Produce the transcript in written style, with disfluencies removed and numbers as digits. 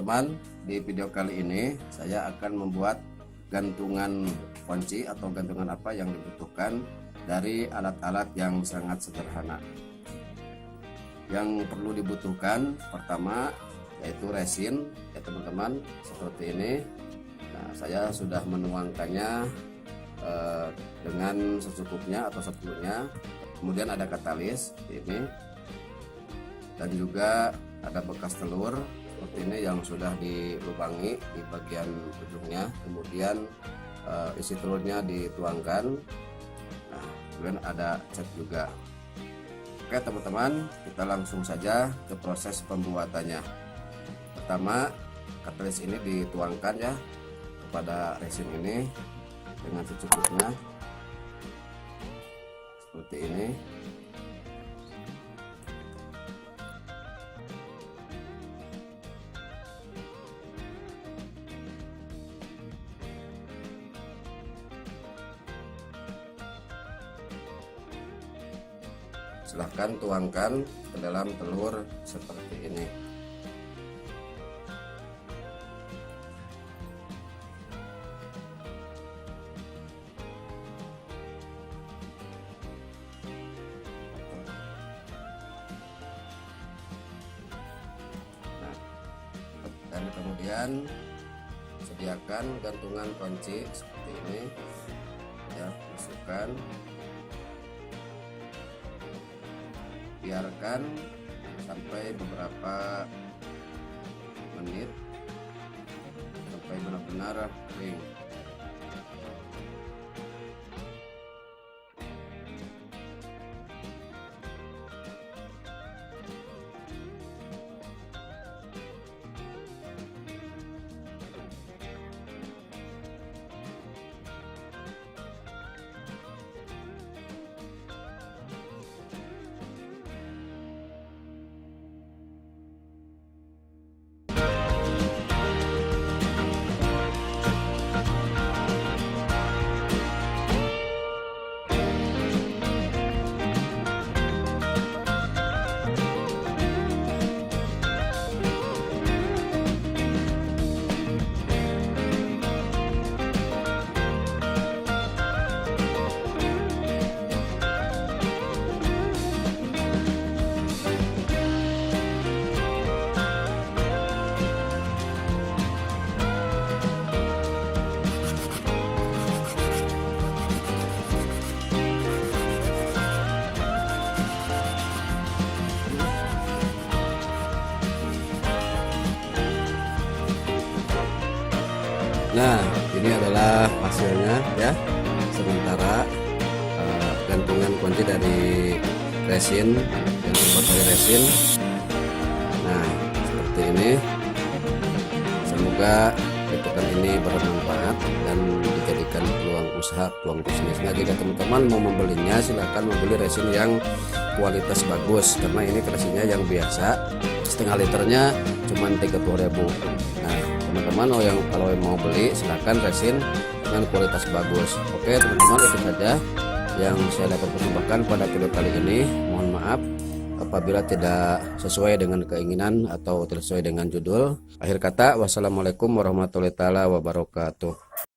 teman-teman, di video kali ini saya akan membuat gantungan kunci atau gantungan apa yang dibutuhkan dari alat-alat yang sangat sederhana. Yang perlu dibutuhkan pertama yaitu resin ya teman-teman, seperti ini. Nah, saya sudah menuangkannya dengan secukupnya atau secukupnya. Kemudian ada katalis ini, dan juga ada bekas telur seperti ini yang sudah dilubangi di bagian ujungnya. Kemudian isi telurnya dituangkan. Nah, kemudian ada cat juga. Oke teman-teman, kita langsung saja ke proses pembuatannya. Pertama, katalis ini dituangkan ya kepada resin ini dengan secukupnya seperti ini. Silahkan tuangkan ke dalam telur seperti ini. Nah, dan kemudian sediakan gantungan kunci seperti ini ya, masukkan, biarkan sampai beberapa menit sampai benar-benar kering. Nah, ini adalah hasilnya ya. Sementara gantungan kunci dari resin yang terbuat dari resin. Nah, seperti ini. Semoga gantungan ini bermanfaat dan dijadikan peluang usaha, peluang bisnis. Nah, jika teman-teman mau membelinya, silahkan membeli resin yang kualitas bagus, karena ini resinnya yang biasa setengah liternya cuma 30.000. Nah, teman-teman kalau mau beli silahkan resin dengan kualitas bagus. Oke teman-teman, itu saja yang saya dapat persembahkan pada video kali ini. Mohon maaf apabila tidak sesuai dengan keinginan atau tidak sesuai dengan judul. Akhir kata, wassalamualaikum warahmatullahi wabarakatuh.